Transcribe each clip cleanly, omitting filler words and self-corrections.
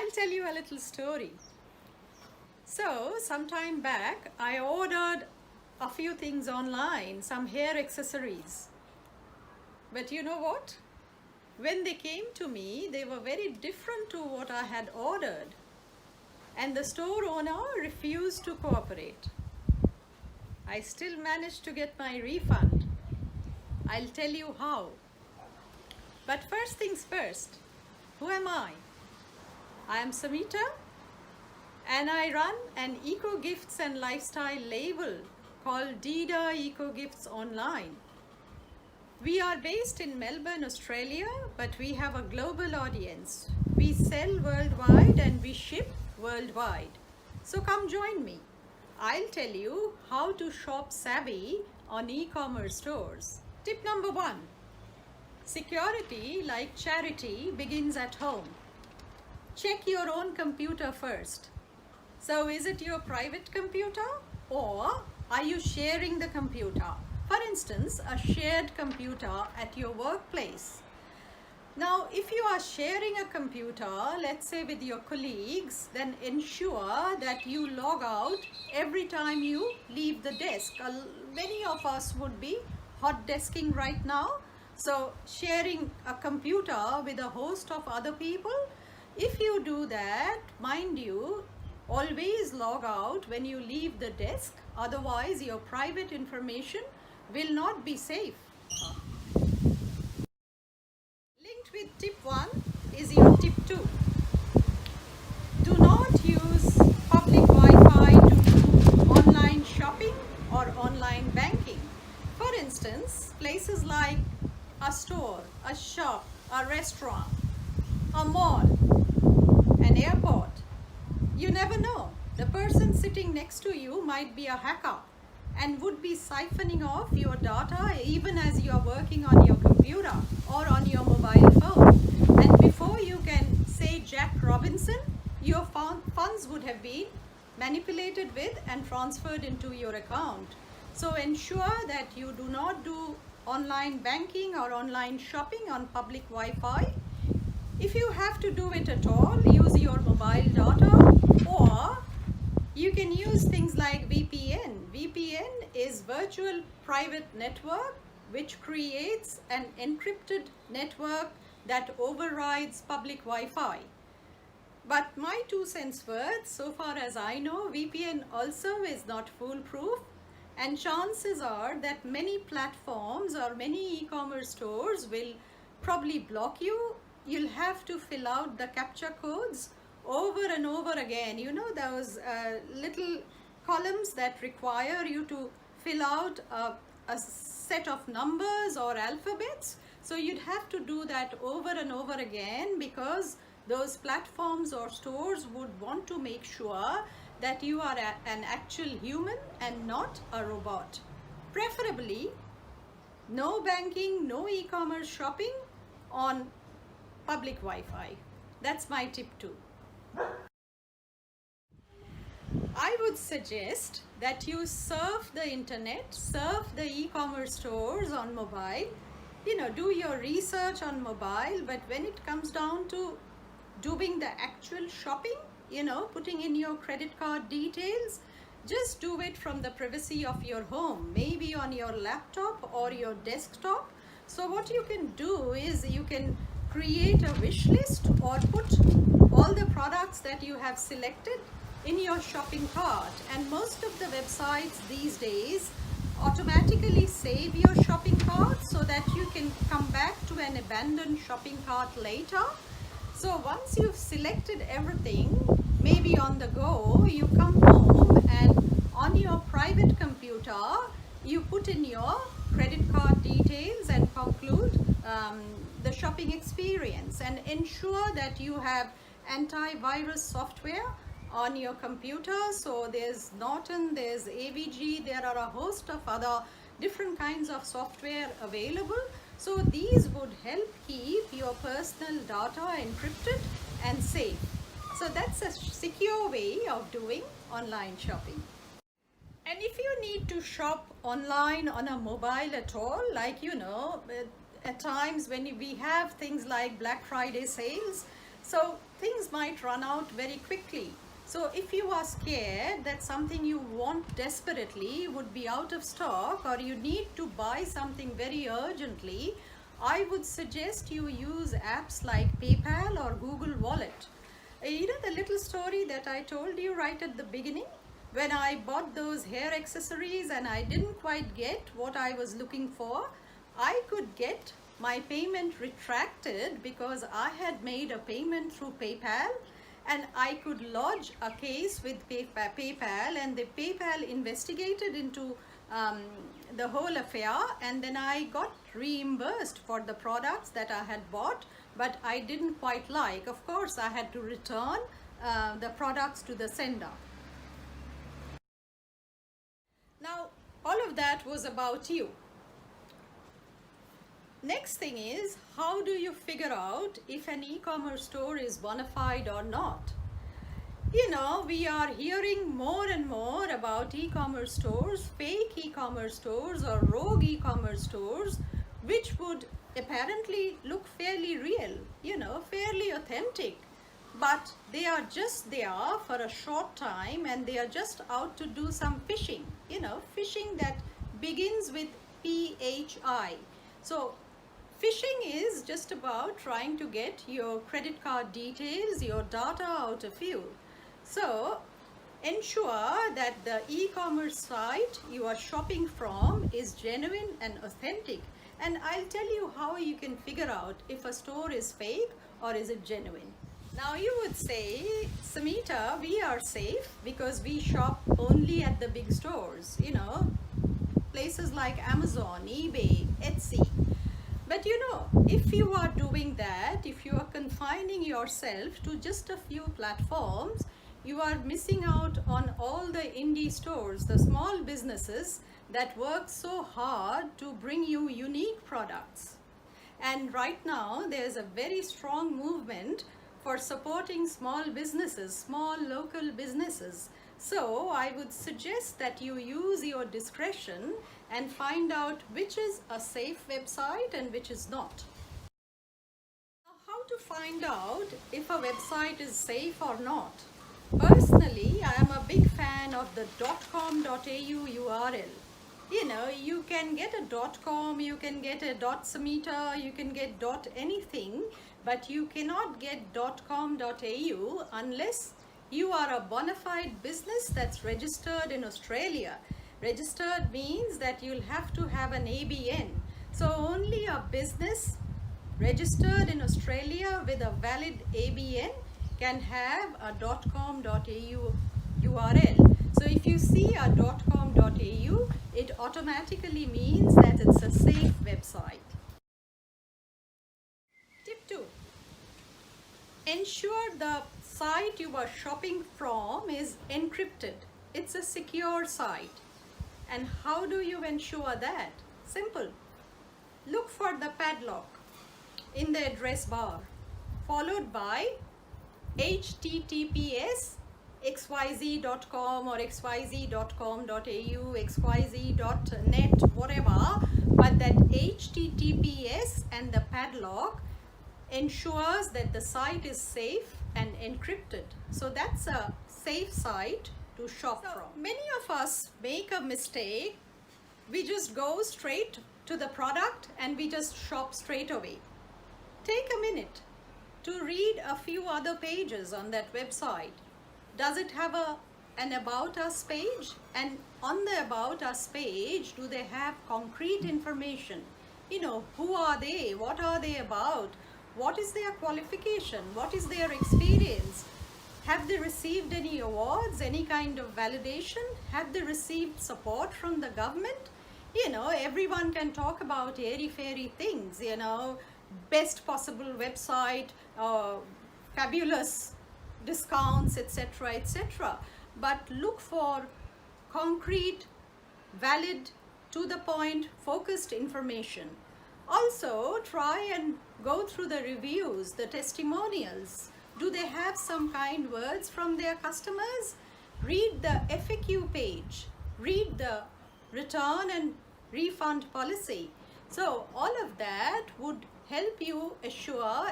I'll tell you a little story. So, some time back, I ordered a few things online, some hair accessories. But you know what? When they came to me, they were very different to what I had ordered. And the store owner refused to cooperate. I still managed to get my refund. I'll tell you how. But first things first, who am I? I am Samita, and I run an eco-gifts and lifestyle label called Deidaaecogiftsonline. We are based in Melbourne, Australia, but we have a global audience. We sell worldwide and we ship worldwide. So come join me. I'll tell you how to shop savvy on e-commerce stores. Tip number 1. Security, like charity, begins at home. Check your own computer first. So is it your private computer or are you sharing the computer? For instance, a shared computer at your workplace. Now, if you are sharing a computer, let's say with your colleagues, then ensure that you log out every time you leave the desk. Many of us would be hot desking right now. So sharing a computer with a host of other people, if you do that, mind you, always log out when you leave the desk. Otherwise, your private information will not be safe. Linked with tip 1 is your tip 2. Do not use public Wi-Fi to do online shopping or online banking. For instance, places like a store, a shop, a restaurant, a mall, an airport. You never know. The person sitting next to you might be a hacker and would be siphoning off your data even as you are working on your computer or on your mobile phone. And before you can say Jack Robinson, your funds would have been manipulated with and transferred into your account. So ensure that you do not do online banking or online shopping on public Wi-Fi. If you have to do it at all, use your mobile data, or you can use things like VPN. VPN is virtual private network which creates an encrypted network that overrides public Wi-Fi. But my 2 cents worth, so far as I know, VPN also is not foolproof, and chances are that many platforms or many e-commerce stores will probably block you. You'll have to fill out the captcha codes over and over again. You know those little columns that require you to fill out a set of numbers or alphabets. So you'd have to do that over and over again because those platforms or stores would want to make sure that you are an actual human and not a robot. Preferably, no banking, no e-commerce shopping on public Wi-Fi. That's my tip 2. I would suggest that you surf the internet, surf the e-commerce stores on mobile, do your research on mobile, but when it comes down to doing the actual shopping, putting in your credit card details, just do it from the privacy of your home, maybe on your laptop or your desktop. So what you can do is you can create a wish list or put all the products that you have selected in your shopping cart, and most of the websites these days automatically save your shopping cart so that you can come back to an abandoned shopping cart later. So once you've selected everything, maybe on the go, you come home and on your private computer, you put in your credit card details and conclude the shopping experience, and ensure that you have antivirus software on your computer. So there's Norton, there's AVG, there are a host of other different kinds of software available. So these would help keep your personal data encrypted and safe. So that's a secure way of doing online shopping. And if you need to shop online on a mobile at all, like at times when we have things like Black Friday sales, so things might run out very quickly. So if you are scared that something you want desperately would be out of stock, or you need to buy something very urgently, I would suggest you use apps like PayPal or Google Wallet. You know the little story that I told you right at the beginning? When I bought those hair accessories and I didn't quite get what I was looking for, I could get my payment retracted because I had made a payment through PayPal, and I could lodge a case with PayPal, and the PayPal investigated into the whole affair, and then I got reimbursed for the products that I had bought but I didn't quite like. Of course, I had to return the products to the sender. Now, all of that was about you. Next thing is, how do you figure out if an e-commerce store is bona fide or not? You know, we are hearing more and more about e-commerce stores, fake e-commerce stores or rogue e-commerce stores, which would apparently look fairly real, you know, fairly authentic. But they are just there for a short time and they are just out to do some phishing, you know, phishing that begins with PHI. So phishing is just about trying to get your credit card details, your data out of you. So ensure that the e-commerce site you are shopping from is genuine and authentic. And I'll tell you how you can figure out if a store is fake or is it genuine. Now you would say, Samita, we are safe because we shop only at the big stores, you know, places like Amazon, eBay, Etsy. But you know, if you are doing that, if you are confining yourself to just a few platforms, you are missing out on all the indie stores, the small businesses that work so hard to bring you unique products. And right now, there's a very strong movement for supporting small businesses, small local businesses. So I would suggest that you use your discretion and find out which is a safe website and which is not. Now, how to find out if a website is safe or not? Personally, I am a big fan of the .com.au URL. You know, you can get a .com, you can get a .samita, you can get .anything, but you cannot get .com.au unless you are a bona fide business that's registered in Australia. Registered means that you'll have to have an ABN. So only a business registered in Australia with a valid ABN can have a .com.au URL. So if you see a .com.au, it automatically means that it's a safe website. Tip 2. Ensure the site you are shopping from is encrypted. It's a secure site. And how do you ensure that? Simple. Look for the padlock in the address bar, followed by https xyz.com or xyz.com.au, xyz.net, whatever, but that https and the padlock ensures that the site is safe and encrypted. So that's a safe site to shop from. Many of us make a mistake. We just go straight to the product and we just shop straight away. Take a minute to read a few other pages on that website. Does it have an About Us page? And on the About Us page, do they have concrete information? You know, who are they? What are they about? What is their qualification? What is their experience? Have they received any awards, any kind of validation? Have they received support from the government? You know, everyone can talk about airy-fairy things, you know, best possible website, fabulous discounts, etc., etc. But look for concrete, valid, to the point, focused information. Also, try and go through the reviews, the testimonials. Do they have some kind words from their customers? Read the FAQ page. Read the return and refund policy. So all of that would help you ensure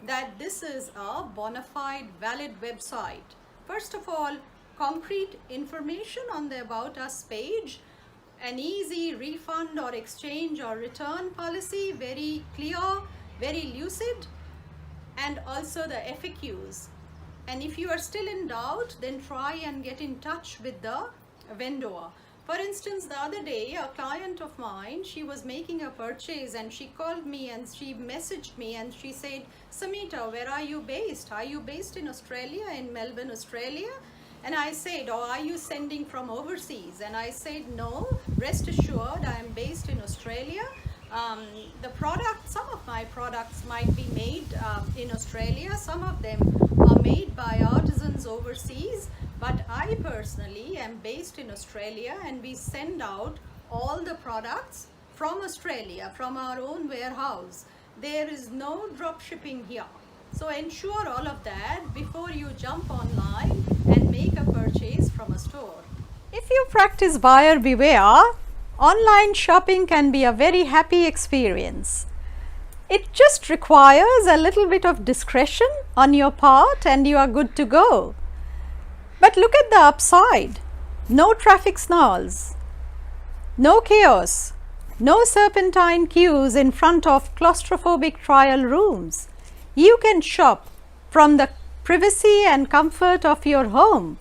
that this is a bona fide valid website. First of all, concrete information on the About Us page, an easy refund or exchange or return policy, very clear, very lucid, and also the FAQs. And if you are still in doubt, then try and get in touch with the vendor. For instance, the other day, a client of mine, she was making a purchase and she called me and she messaged me and she said, Samita, where are you based? Are you based in Australia, in Melbourne, Australia? And I said, oh, are you sending from overseas? And I said, no, rest assured, I am based in Australia. The product, some of my products might be made in Australia. Some of them are made by artisans overseas. But I personally am based in Australia, and we send out all the products from Australia, from our own warehouse. There is no drop shipping here. So ensure all of that before you jump online and make a purchase from a store. If you practice buyer beware, online shopping can be a very happy experience. It just requires a little bit of discretion on your part and you are good to go. But look at the upside. No traffic snarls, no chaos, no serpentine queues in front of claustrophobic trial rooms. You can shop from the privacy and comfort of your home,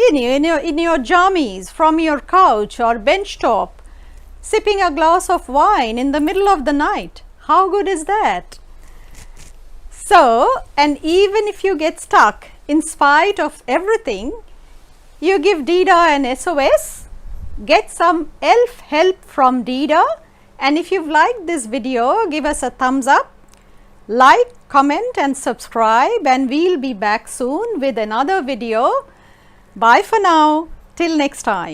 in your jammies, from your couch or bench top, sipping a glass of wine in the middle of the night. How good is that? So, and even if you get stuck, in spite of everything, you give Deidaa an SOS, get some elf help from Deidaa, and if you've liked this video, give us a thumbs up, like, comment and subscribe, and we'll be back soon with another video. Bye for now, till next time.